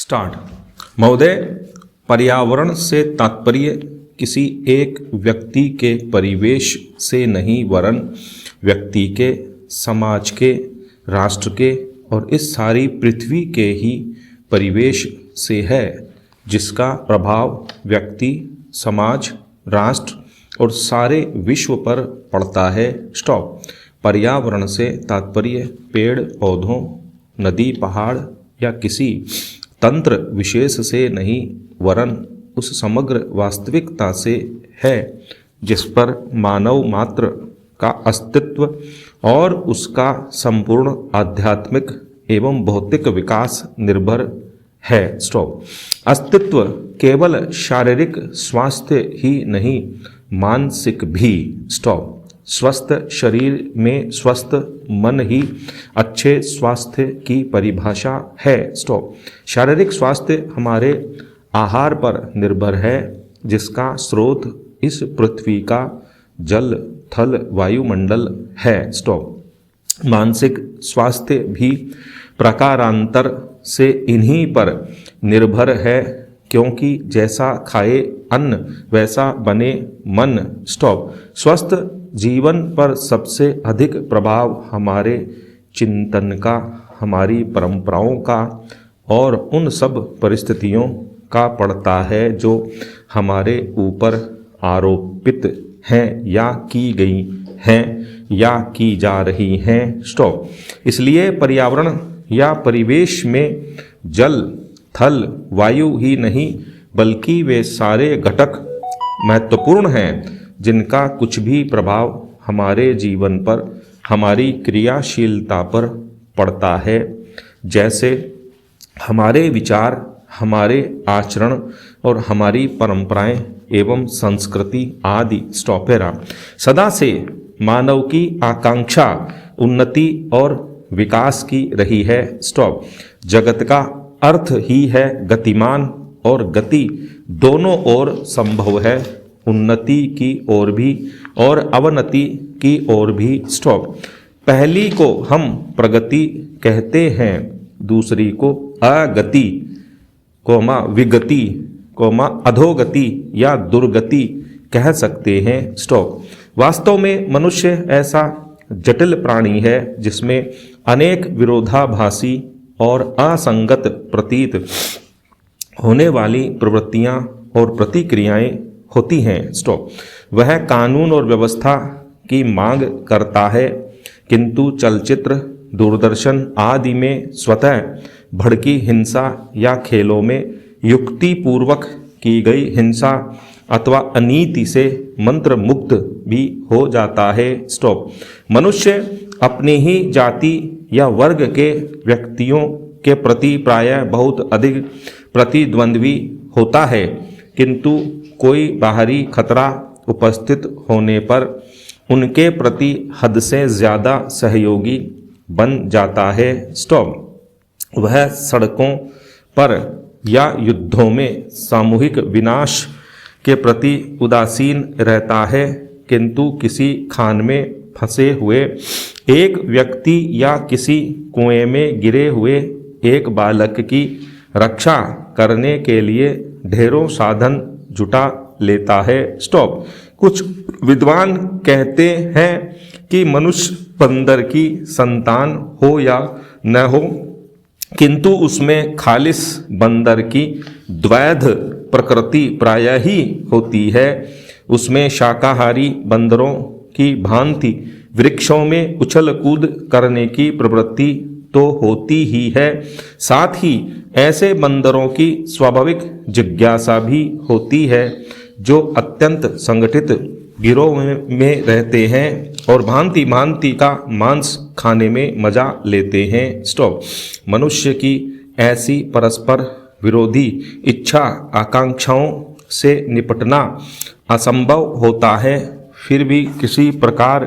Start. महोदय, पर्यावरण से तात्पर्य किसी एक व्यक्ति के परिवेश से नहीं वरन व्यक्ति के, समाज के, राष्ट्र के और इस सारी पृथ्वी के ही परिवेश से है, जिसका प्रभाव व्यक्ति, समाज, राष्ट्र और सारे विश्व पर पड़ता है। स्टॉप। पर्यावरण से तात्पर्य पेड़ पौधों, नदी, पहाड़ या किसी तंत्र विशेष से नहीं वरन उस समग्र वास्तविकता से है जिस पर मानव मात्र का अस्तित्व और उसका संपूर्ण आध्यात्मिक एवं भौतिक विकास निर्भर है। स्टॉप। अस्तित्व केवल शारीरिक स्वास्थ्य ही नहीं, मानसिक भी। स्टॉप। स्वस्थ शरीर में स्वस्थ मन ही अच्छे स्वास्थ्य की परिभाषा है। स्टॉप। शारीरिक स्वास्थ्य हमारे आहार पर निर्भर है, जिसका स्रोत इस पृथ्वी का जल, थल, वायुमंडल है। स्टॉप। मानसिक स्वास्थ्य भी प्रकारांतर से इन्हीं पर निर्भर है, क्योंकि जैसा खाए अन्न वैसा बने मन। स्टॉप। स्वस्थ जीवन पर सबसे अधिक प्रभाव हमारे चिंतन का, हमारी परंपराओं का और उन सब परिस्थितियों का पड़ता है जो हमारे ऊपर आरोपित हैं या की गई हैं या की जा रही हैं। स्टॉप। इसलिए पर्यावरण या परिवेश में जल, थल, वायु ही नहीं बल्कि वे सारे घटक महत्वपूर्ण हैं जिनका कुछ भी प्रभाव हमारे जीवन पर, हमारी क्रियाशीलता पर पड़ता है, जैसे हमारे विचार, हमारे आचरण और हमारी परंपराएं एवं संस्कृति आदि। स्टॉपेरा। सदा से मानव की आकांक्षा उन्नति और विकास की रही है। स्टॉप। जगत का अर्थ ही है गतिमान और गति दोनों ओर संभव है, उन्नति की ओर भी और अवनति की ओर भी। स्टॉप। पहली को हम प्रगति कहते हैं, दूसरी को अगति, विगति, अधोगति या दुर्गति कह सकते हैं। स्टॉप। वास्तव में मनुष्य ऐसा जटिल प्राणी है जिसमें अनेक विरोधाभासी और असंगत प्रतीत होने वाली प्रवृत्तियां और प्रतिक्रियाएं होती हैं। स्टॉप। वह कानून और व्यवस्था की मांग करता है, किंतु चलचित्र, दूरदर्शन आदि में स्वतः भड़की हिंसा या खेलों में युक्तिपूर्वक की गई हिंसा अथवा अनीति से मंत्र मुक्त भी हो जाता है। स्टॉप। मनुष्य अपनी ही जाति या वर्ग के व्यक्तियों के प्रति प्रायः बहुत अधिक प्रतिद्वंद्वी होता है, किंतु कोई बाहरी खतरा उपस्थित होने पर उनके प्रति हद से ज़्यादा सहयोगी बन जाता है। स्टॉप। वह सड़कों पर या युद्धों में सामूहिक विनाश के प्रति उदासीन रहता है, किंतु किसी खान में फंसे हुए एक व्यक्ति या किसी कुएं में गिरे हुए एक बालक की रक्षा करने के लिए ढेरों साधन जुटा लेता है। स्टॉप। कुछ विद्वान कहते हैं कि मनुष्य बंदर की संतान हो या न हो, किंतु उसमें खालिस बंदर की द्वैध प्रकृति प्रायः ही होती है। उसमें शाकाहारी बंदरों की भांति वृक्षों में उछल कूद करने की प्रवृत्ति तो होती ही है, साथ ही ऐसे बंदरों की स्वाभाविक जिज्ञासा भी होती है जो अत्यंत संगठित गिरोह में रहते हैं और भांति भांति का मांस खाने में मजा लेते हैं। स्टॉप। मनुष्य की ऐसी परस्पर विरोधी इच्छा आकांक्षाओं से निपटना असंभव होता है, फिर भी किसी प्रकार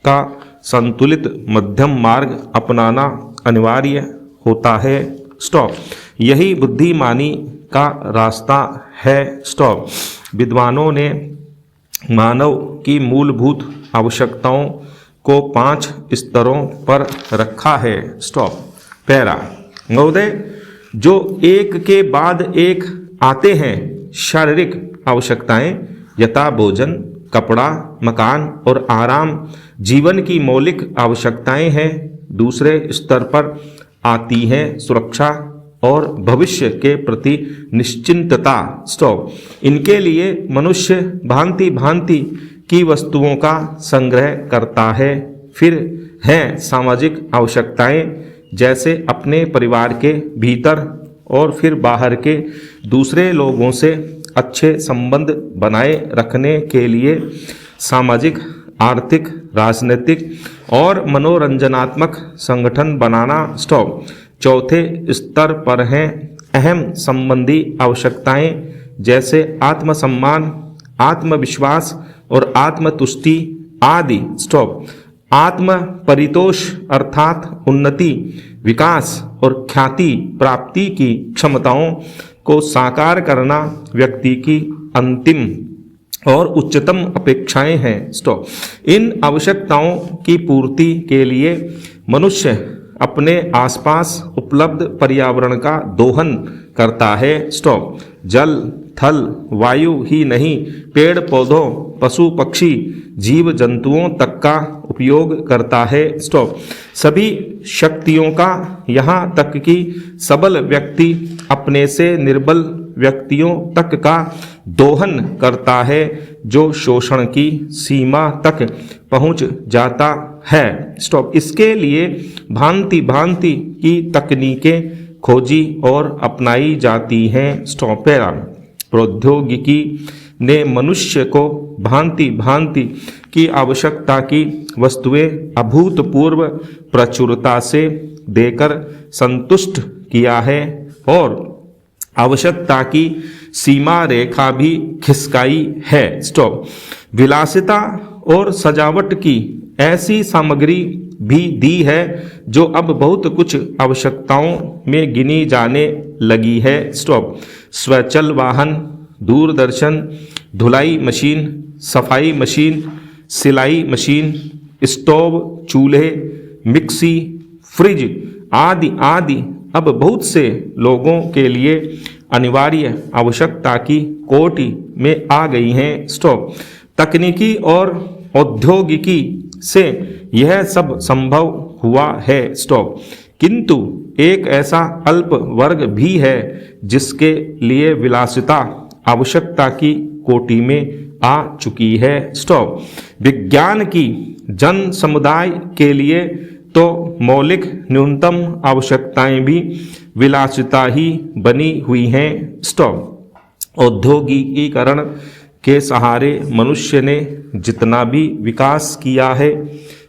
का संतुलित मध्यम मार्ग अपनाना अनिवार्य होता है। स्टॉप। यही बुद्धिमानी का रास्ता है। स्टॉप। विद्वानों ने मानव की मूलभूत आवश्यकताओं को 5 स्तरों पर रखा है। स्टॉप। पैरा। महोदय, जो एक के बाद एक आते हैं। शारीरिक आवश्यकताएं यथा भोजन, कपड़ा, मकान और आराम जीवन की मौलिक आवश्यकताएं हैं। दूसरे स्तर पर आती हैं सुरक्षा और भविष्य के प्रति निश्चिंतता। स्टॉप। इनके लिए मनुष्य भांति भांति की वस्तुओं का संग्रह करता है। फिर हैं सामाजिक आवश्यकताएं, जैसे अपने परिवार के भीतर और फिर बाहर के दूसरे लोगों से अच्छे संबंध बनाए रखने के लिए सामाजिक, आर्थिक, राजनीतिक और मनोरंजनात्मक संगठन बनाना। स्टॉप। चौथे स्तर पर हैं अहम संबंधी आवश्यकताएं, जैसे आत्मसम्मान, आत्मविश्वास और आत्मतुष्टि आदि। स्टॉप। आत्म परितोष अर्थात उन्नति, विकास और ख्याति प्राप्ति की क्षमताओं को साकार करना व्यक्ति की अंतिम और उच्चतम अपेक्षाएं हैं। स्टॉप। इन आवश्यकताओं की पूर्ति के लिए मनुष्य अपने आसपास उपलब्ध पर्यावरण का दोहन करता है। स्टॉप। जल, थल, वायु ही नहीं, पेड़ पौधों, पशु पक्षी, जीव जंतुओं तक का उपयोग करता है। स्टॉप। सभी शक्तियों का, यहाँ तक कि सबल व्यक्ति अपने से निर्बल व्यक्तियों तक का दोहन करता है, जो शोषण की सीमा तक पहुंच जाता है। स्टॉप। इसके लिए भांति भांति की तकनीकें खोजी और अपनाई जाती हैं। स्टॉप। प्रौद्योगिकी ने मनुष्य को भांति भांति की आवश्यकता की वस्तुएं अभूतपूर्व प्रचुरता से देकर संतुष्ट किया है और आवश्यकता की सीमा रेखा भी खिसकाई है। स्टॉप। विलासिता और सजावट की ऐसी सामग्री भी दी है जो अब बहुत कुछ आवश्यकताओं में गिनी जाने लगी है। स्टॉप। स्वचल वाहन, दूरदर्शन, धुलाई मशीन, सफाई मशीन, सिलाई मशीन, स्टोव, चूल्हे, मिक्सी, फ्रिज आदि आदि अब बहुत से लोगों के लिए अनिवार्य आवश्यकता की कोटि में आ गई हैं। स्टॉप। तकनीकी और औद्योगिकी से यह सब संभव हुआ है। स्टॉप। किंतु एक ऐसा अल्प वर्ग भी है जिसके लिए विलासिता आवश्यकता की कोटि में आ चुकी है। स्टॉप। विज्ञान की जन समुदाय के लिए तो मौलिक न्यूनतम आवश्यकताएं भी विलासिता ही बनी हुई हैं। स्टॉप। औद्योगिकीकरण के सहारे मनुष्य ने जितना भी विकास किया है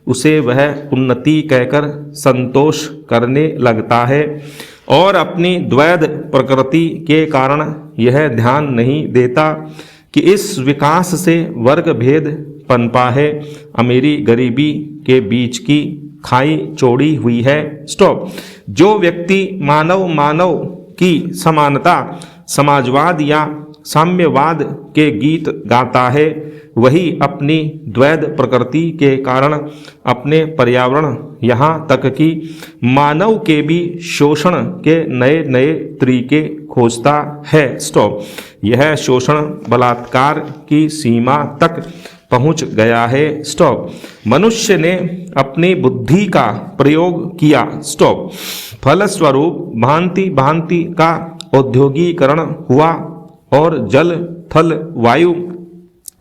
उसे वह उन्नति कहकर संतोष करने लगता है और अपनी द्वैध प्रकृति के कारण यह ध्यान नहीं देता कि इस विकास से वर्ग भेद पनपा है, अमीरी गरीबी के बीच की खाई चौड़ी हुई है। स्टॉप। जो व्यक्ति मानव की समानता, समाजवाद या साम्यवाद के गीत गाता है वही अपनी द्वैध प्रकृति के कारण अपने पर्यावरण, यहाँ तक कि मानव के भी शोषण के नए नए तरीके खोजता है। स्टॉप। यह शोषण बलात्कार की सीमा तक पहुंच गया है। स्टॉप। मनुष्य ने अपनी बुद्धि का प्रयोग किया। स्टॉप। फलस्वरूप भांति भांति का औद्योगिकरण हुआ और जल, थल, वायु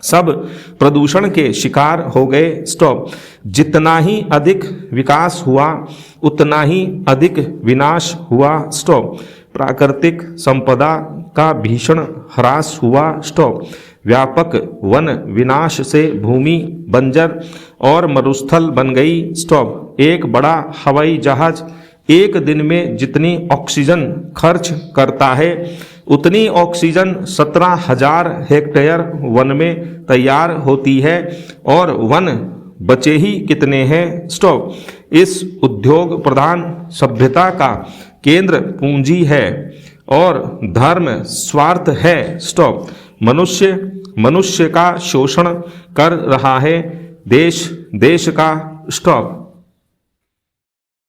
सब प्रदूषण के शिकार हो गए। स्टॉप। जितना ही अधिक विकास हुआ उतना ही अधिक विनाश हुआ। स्टॉप। प्राकृतिक संपदा का भीषण ह्रास हुआ। स्टॉप। व्यापक वन विनाश से भूमि बंजर और मरुस्थल बन गई। स्टॉप। एक बड़ा हवाई जहाज एक दिन में जितनी ऑक्सीजन खर्च करता है उतनी ऑक्सीजन 17,000 हेक्टेयर वन में तैयार होती है और वन बचे ही कितने हैं। स्टॉप। इस उद्योग प्रधान सभ्यता का केंद्र पूंजी है और धर्म स्वार्थ है। स्टॉप। मनुष्य का शोषण कर रहा है देश का। स्टॉप।